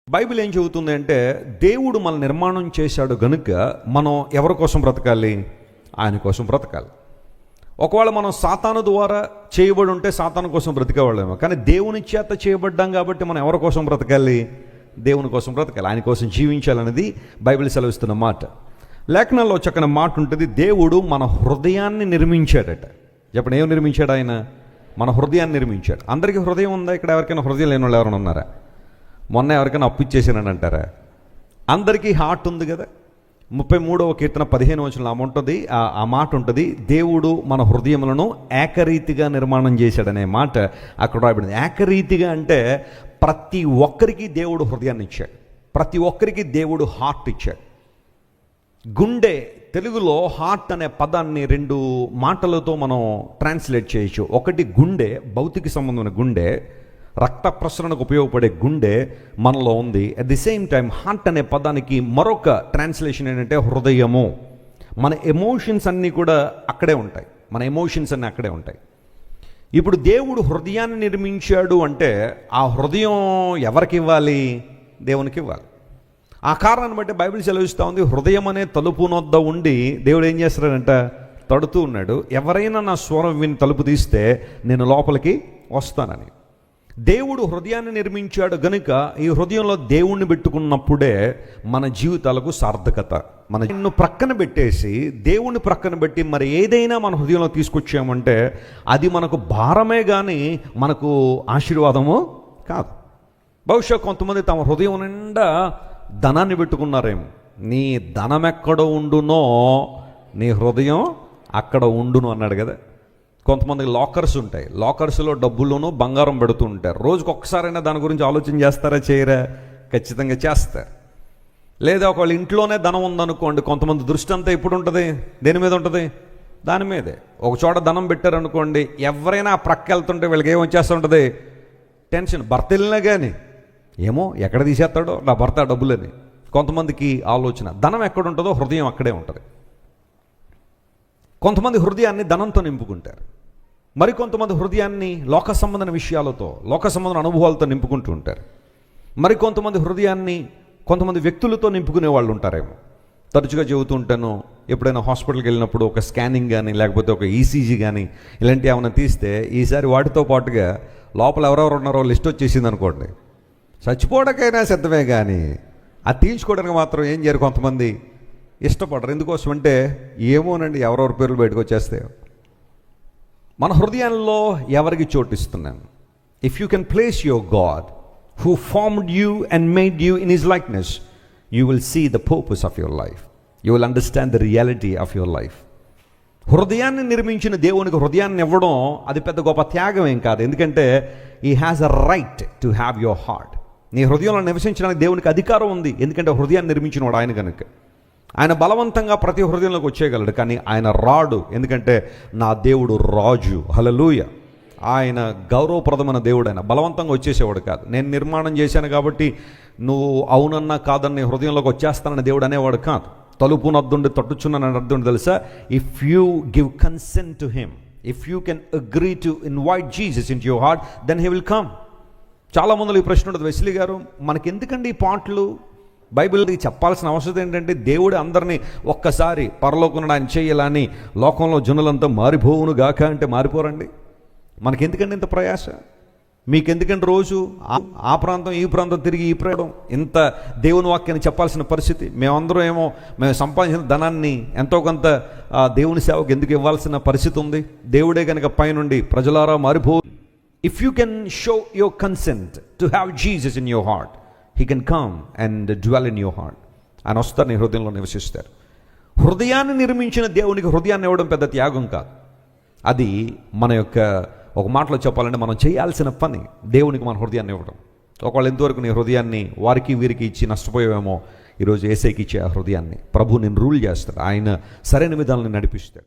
Bible ఏం చెబుతుంది అంటే దేవుడు మన నిర్మాణం చేశాడు గనుక మనం ఎవరి కోసం బ్రతకాలి? ఆయన కోసం బ్రతకాలి. ఒకవేళ మనం సాతాను ద్వారా చేయబడి ఉంటే సాతాను కోసం బ్రతికేవాళ్ళేమో, కానీ దేవుని చేత చేయబడ్డాం కాబట్టి మనం ఎవరి కోసం బ్రతకాలి? దేవుని కోసం బ్రతకాలి, ఆయన కోసం జీవించాలనేది బైబిల్ సెలవిస్తున్న మాట. లేఖనాల్లో చక్కని మాట ఉంటుంది, దేవుడు మన హృదయాన్ని నిర్మించాడట. చెప్పండి, ఏం నిర్మించాడు? ఆయన మన హృదయాన్ని నిర్మించాడు. అందరికీ హృదయం ఉందా? ఇక్కడ ఎవరికైనా హృదయం లేని వాళ్ళు ఎవరైనా ఉన్నారా? మొన్న ఎవరికైనా అప్పు ఇచ్చేసానని అంటారా? అందరికీ హార్ట్ ఉంది కదా. 33వ కీర్తన 15వ వచనంలో ఉంటుంది, ఆ మాట ఉంటుంది, దేవుడు మన హృదయములను ఏకరీతిగా నిర్మాణం చేశాడనే మాట అక్కడ రాయబడింది. ఏకరీతిగా అంటే ప్రతి ఒక్కరికి దేవుడు హృదయాన్ని ఇచ్చాడు, ప్రతి ఒక్కరికి దేవుడు హార్ట్ ఇచ్చాడు. గుండె, తెలుగులో హార్ట్ అనే పదాన్ని 2 మాటలతో మనం ట్రాన్స్లేట్ చేయొచ్చు. ఒకటి గుండె, భౌతిక సంబంధమైన గుండె, రక్త ప్రసరణకు ఉపయోగపడే గుండె మనలో ఉంది. At the same time heart అనే పదానికి మరొక ట్రాన్స్లేషన్ ఏంటంటే హృదయము. మన ఎమోషన్స్ అన్నీ కూడా అక్కడే ఉంటాయి, మన ఎమోషన్స్ అన్నీ అక్కడే ఉంటాయి. ఇప్పుడు దేవుడు హృదయాన్ని నిర్మించాడు అంటే ఆ హృదయం ఎవరికి ఇవ్వాలి? దేవునికి ఇవ్వాలి. ఆ కారణాన్ని బట్టి బైబిల్ సెలవిస్తూ ఉంది, హృదయం అనే తలుపు నొద్ద ఉండి దేవుడు ఏం చేస్తాడంట? తడుతూ ఉన్నాడు. ఎవరైనా నా స్వరం విని తలుపు తీస్తే నేను లోపలికి వస్తానని. దేవుడు హృదయాన్ని నిర్మించాడు గనుక ఈ హృదయంలో దేవుణ్ణి పెట్టుకున్నప్పుడే మన జీవితాలకు సార్థకత. మన ప్రక్కన పెట్టేసి దేవుణ్ణి ప్రక్కన పెట్టి మరి ఏదైనా మన హృదయంలో తీసుకొచ్చామంటే అది మనకు భారమే కానీ మనకు ఆశీర్వాదము కాదు. బహుశా కొంతమంది తమ హృదయం నిండా ధనాన్ని పెట్టుకున్నారేమో. నీ ధనం ఎక్కడ ఉండునో నీ హృదయం అక్కడ ఉండును అన్నాడు కదా. కొంతమంది లాకర్స్ ఉంటాయి, లాకర్స్లో డబ్బుల్లోనూ బంగారం పెడుతూ ఉంటారు. రోజుకు ఒక్కసారైనా దాని గురించి ఆలోచన చేస్తారా? చేయరా? ఖచ్చితంగా చేస్తారు. లేదా ఒకవేళ ఇంట్లోనే ధనం ఉందనుకోండి, కొంతమంది దృష్టి అంతా ఎప్పుడు ఉంటుంది? దేని మీద ఉంటుంది? దాని మీదే. ఒక చోట ధనం పెట్టారనుకోండి, ఎవరైనా ఆ ప్రక్క వెళ్తుంటే వీళ్ళకి ఏమొచ్చేస్తూ ఉంటుంది? టెన్షన్. భర్త వెళ్ళినా కానీ ఏమో ఎక్కడ తీసేస్తాడో నా భర్త డబ్బులని. కొంతమందికి ఆలోచన. ధనం ఎక్కడ ఉంటుందో హృదయం అక్కడే ఉంటుంది. కొంతమంది హృదయాన్ని ధనంతో నింపుకుంటారు, మరికొంతమంది హృదయాన్ని లోక సంబంధమైన విషయాలతో, లోక సంబంధమైన అనుభవాలతో నింపుకుంటూ ఉంటారు. మరికొంతమంది హృదయాన్ని కొంతమంది వ్యక్తులతో నింపుకునే వాళ్ళు ఉంటారేమో. తరచుగా చెబుతూ ఉంటాను, ఎప్పుడైనా హాస్పిటల్కి వెళ్ళినప్పుడు ఒక స్కానింగ్ కానీ లేకపోతే ఒక ఈసీజీ కానీ ఇలాంటివి ఏమైనా తీస్తే ఈసారి వాటితో పాటుగా లోపల ఎవరెవరు ఉన్నారో లిస్ట్ వచ్చేసింది అనుకోండి, చచ్చిపోవడానికైనా సిద్ధమే కానీ అది తీయించుకోవడానికి మాత్రం ఏం చేయరు కొంతమంది, ఇష్టపడరు. ఎందుకోసం అంటే ఏమోనండి ఎవరెవరి పేర్లు బయటకు వచ్చేస్తాయో. మన హృదయాల్లో ఎవరికి చోటిస్తున్నాను? If you can place your God who formed you and made you in his likeness, you will see the purpose of your life, you will understand the reality of your life. హృదయాన్ని నిర్మించిన దేవునికి హృదయాన్ని ఇవ్వడం అది పెద్ద గొప్ప త్యాగం ఏం కాదు. ఎందుకంటే he has a right to have your heart. నీ హృదయంలో నివసించడానికి దేవునికి అధికారం ఉంది, ఎందుకంటే హృదయాన్ని నిర్మించిన వాడు ఆయన కనుక. ఆయన బలవంతంగా ప్రతి హృదయంలోకి వచ్చేయగలడు, కానీ ఆయన రాడు. ఎందుకంటే నా దేవుడు రాజు. హల్లెలూయా. ఆయన గౌరవప్రదమైన దేవుడు. ఆయన బలవంతంగా వచ్చేసేవాడు కాదు. నేను నిర్మాణం చేశాను కాబట్టి నువ్వు అవునన్నా కాదన్న హృదయంలోకి వచ్చేస్తానని దేవుడు అనేవాడు కాదు. తలుపు నద్దుండి తట్టుచున్నానని అర్థం తెలుసా? If you give consent to him, if you can agree to invite Jesus into your heart, then he will come. చాలామందిలో ఈ ప్రశ్న ఉంటుంది, వెస్లీ గారు మనకెందుకండి ఈ పాటలు? బైబిల్కి చెప్పాల్సిన అవసరం ఏంటంటే దేవుడు అందరినీ ఒక్కసారి పరలోకమున ఆయన చేయాలని లోకంలో జనులంతా మారిపోవును గాక అంటే మారిపోరండి. మనకెందుకండి ఇంత ప్రయాస? మీకెందుకంటే రోజు ఆ ప్రాంతం ఈ ప్రాంతం తిరిగి ఈ ప్రాంతం ఇంత దేవుని వాక్యాన్ని చెప్పాల్సిన పరిస్థితి? మేమందరం ఏమో మేము సంపాదించిన ధనాన్ని ఎంతో కొంత దేవుని సేవకు ఎందుకు ఇవ్వాల్సిన పరిస్థితి ఉంది? దేవుడే కనుక పైనుండి ప్రజలారా మారిపో. If you can show your consent to have Jesus in your heart, he can come and dwell in your heart. ఆయన వస్తారు, నీ హృదయంలో నివసిస్తారు. హృదయాన్ని నిర్మించిన దేవునికి హృదయాన్ని ఇవ్వడం పెద్ద త్యాగం కాదు. అది మన యొక్క ఒక మాటలో చెప్పాలంటే మనం చేయాల్సిన పని, దేవునికి మన హృదయాన్ని ఇవ్వడం. ఒకవేళ ఎంతవరకు నీ హృదయాన్ని వారికి వీరికి ఇచ్చి నష్టపోయావేమో, ఈరోజు యేసయ్యకి ఇచ్చే ఆ హృదయాన్ని ప్రభు నేను రూల్ చేస్తాడు. ఆయన సరైన విధానాన్ని నడిపిస్తాడు.